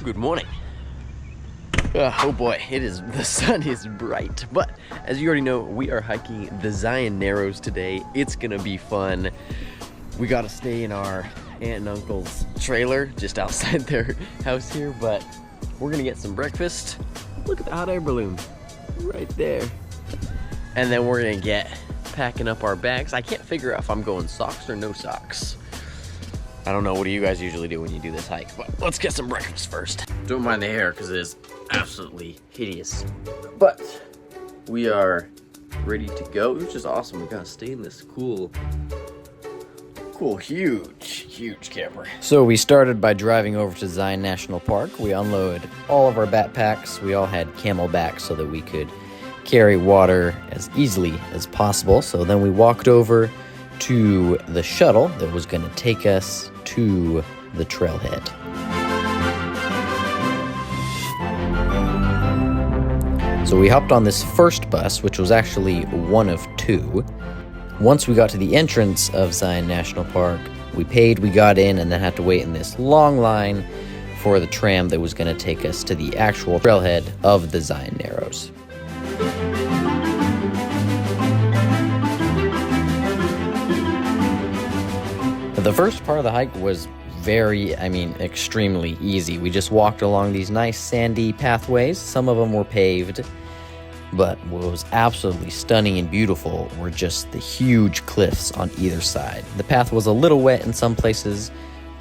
Good morning. Oh boy, the sun is bright, but as you already know, we are hiking the Zion Narrows today. It's gonna be fun. We gotta stay in our aunt and uncle's trailer just outside their house here, but we're gonna get some breakfast. Look at the hot air balloon right there. And then we're gonna get packing up our bags. I can't figure out if I'm going socks or no socks. I don't know, what do you guys usually do when you do this hike? But let's get some breakfast first. Don't mind the hair because it is absolutely hideous. But we are ready to go, which is awesome. We gotta stay in this cool, huge camper. So we started by driving over to Zion National Park. We unloaded all of our backpacks. We all had Camelback so that we could carry water as easily as possible. So then we walked over to the shuttle that was going to take us to the trailhead. So we hopped on this first bus, which was actually one of two. Once we got to the entrance of Zion National Park, we paid, we got in, and then had to wait in this long line for the tram that was going to take us to the actual trailhead of the Zion Narrows. The first part of the hike was extremely easy. We just walked along these nice sandy pathways. Some of them were paved, but what was absolutely stunning and beautiful were just the huge cliffs on either side. The path was a little wet in some places,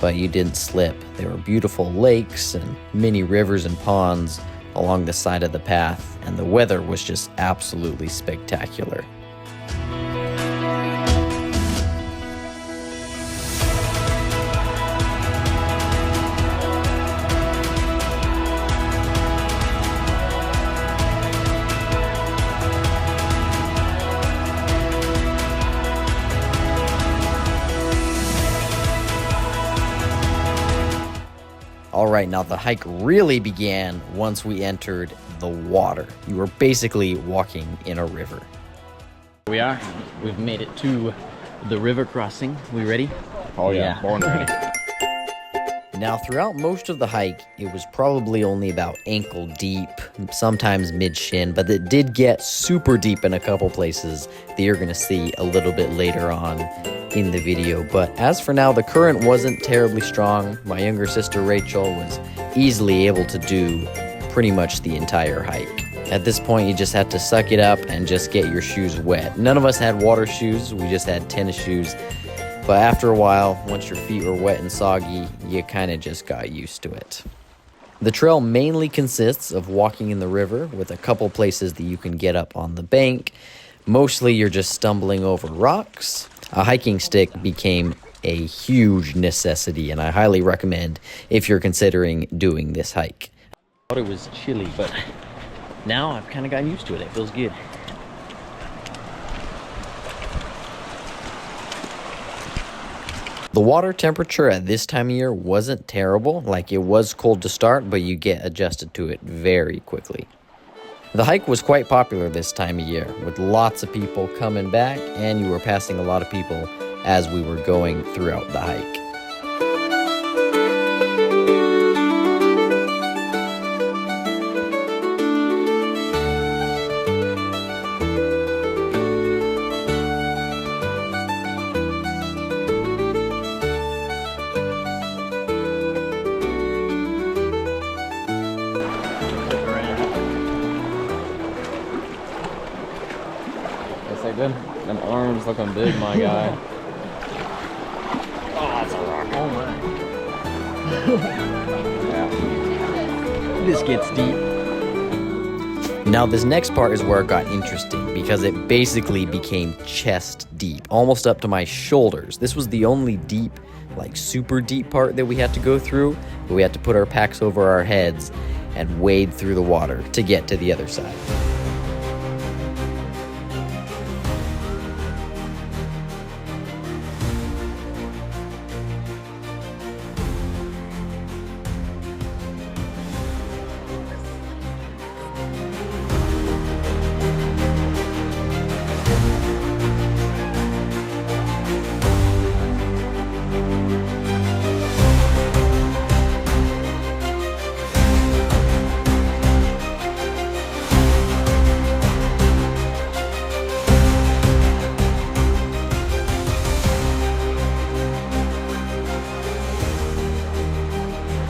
but you didn't slip. There were beautiful lakes and mini rivers and ponds along the side of the path, and the weather was just absolutely spectacular. All right, now the hike really began once we entered the water. You were basically walking in a river. Here we are. We've made it to the river crossing. We ready? Oh yeah, born ready. Now, throughout most of the hike, it was probably only about ankle deep, sometimes mid-shin, but it did get super deep in a couple places that you're gonna see a little bit later on in the video. But as for now, the current wasn't terribly strong. My younger sister Rachel was easily able to do pretty much the entire hike. At this point, you just had to suck it up and just get your shoes wet. None of us had water shoes, we just had tennis shoes. But after a while, once your feet were wet and soggy, you kind of just got used to it. The trail mainly consists of walking in the river with a couple places that you can get up on the bank. Mostly you're just stumbling over rocks. A hiking stick became a huge necessity, and I highly recommend if you're considering doing this hike. I thought it was chilly, but now I've kind of gotten used to it. It feels good. The water temperature at this time of year wasn't terrible. Like, it was cold to start, but you get adjusted to it very quickly. The hike was quite popular this time of year, with lots of people coming back, and you were passing a lot of people as we were going throughout the hike. Them arms looking big, my guy. Oh, that's a rock. Oh my. Yeah. This gets deep. Now this next part is where it got interesting because it basically became chest deep, almost up to my shoulders. This was the only deep, like super deep part that we had to go through, but we had to put our packs over our heads and wade through the water to get to the other side.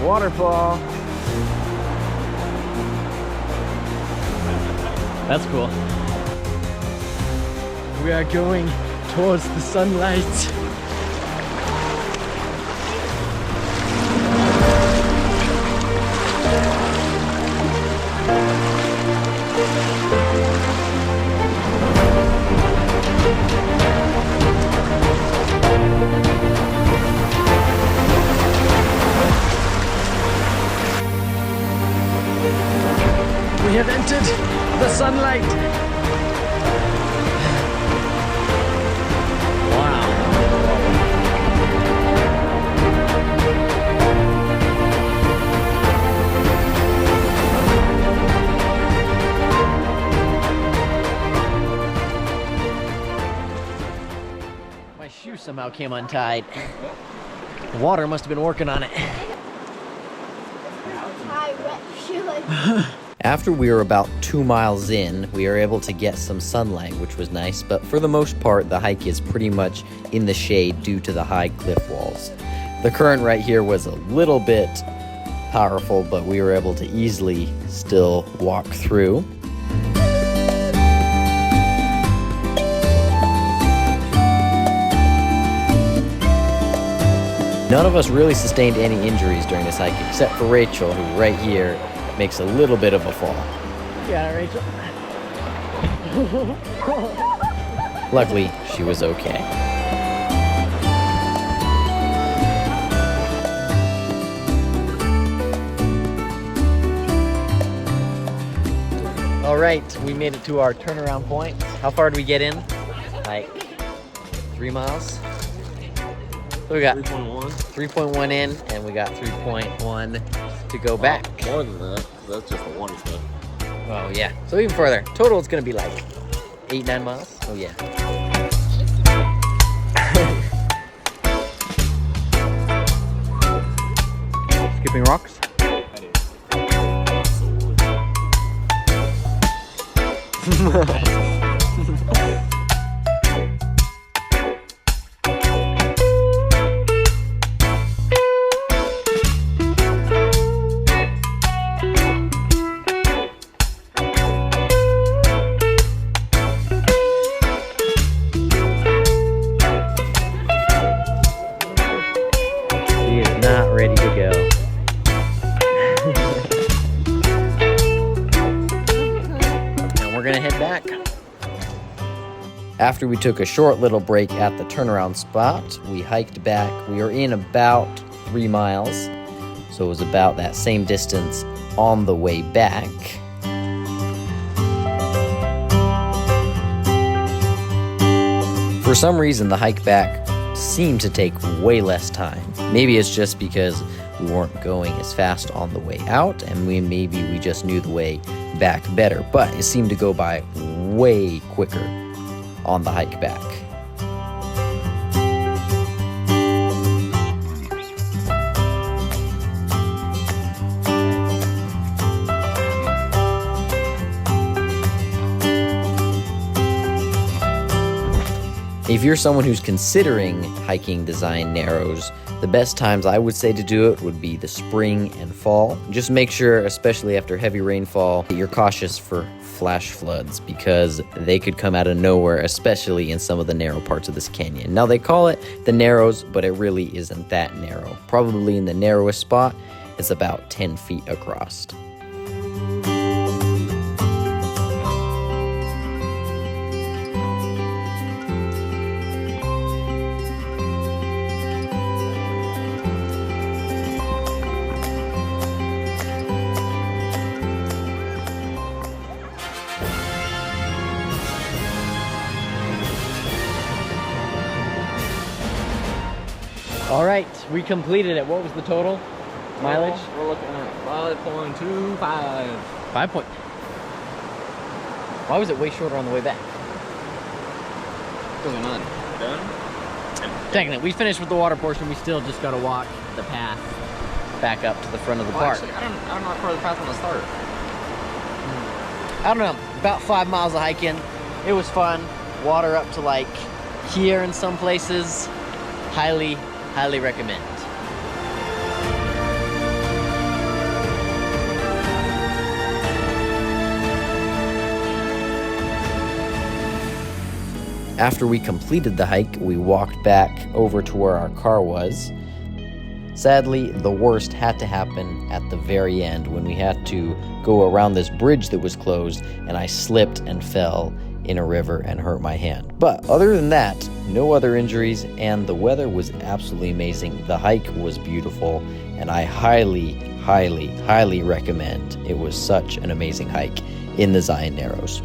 Waterfall. That's cool. We are going towards the sunlight. We have entered the sunlight. Wow. My shoe somehow came untied. The water must have been working on it. After we were about 2 miles in, we were able to get some sunlight, which was nice, but for the most part, the hike is pretty much in the shade due to the high cliff walls. The current right here was a little bit powerful, but we were able to easily still walk through. None of us really sustained any injuries during this hike, except for Rachel, who right here makes a little bit of a fall. Yeah, Rachel. Luckily, she was okay. All right, we made it to our turnaround point. How far did we get in? Like 3 miles? So we got 3.1 in, and we got 3.1 to go back. More than that. That's just the water stuff. Oh yeah, so even further. Total, it's gonna be like 8-9 miles. Oh yeah. Skipping rocks. Not ready to go. And we're gonna head back. After we took a short little break at the turnaround spot, we hiked back. We were in about 3 miles, so it was about that same distance on the way back. For some reason, the hike back seemed to take way less time. Maybe it's just because we weren't going as fast on the way out, and maybe we just knew the way back better, but it seemed to go by way quicker on the hike back. If you're someone who's considering hiking Design Narrows, the best times I would say to do it would be the spring and fall. Just make sure, especially after heavy rainfall, that you're cautious for flash floods because they could come out of nowhere, especially in some of the narrow parts of this canyon. Now they call it the Narrows, but it really isn't that narrow. Probably in the narrowest spot, it's about 10 feet across. All right, we completed it. What was the total mileage? We're looking at 5.25. 5 point. Why was it way shorter on the way back? Because we're not done. Technically, we finished with the water portion. We still just got to walk the path back up to the front of the park. Actually, I don't know how far the path on the start. I don't know, about 5 miles of hiking. It was fun. Water up to like here in some places. Highly recommend. After we completed the hike, we walked back over to where our car was. Sadly, the worst had to happen at the very end when we had to go around this bridge that was closed, and I slipped and fell in a river and hurt my hand. But other than that, no other injuries, and the weather was absolutely amazing. The hike was beautiful, and I highly, highly, highly recommend. It was such an amazing hike in the Zion Narrows.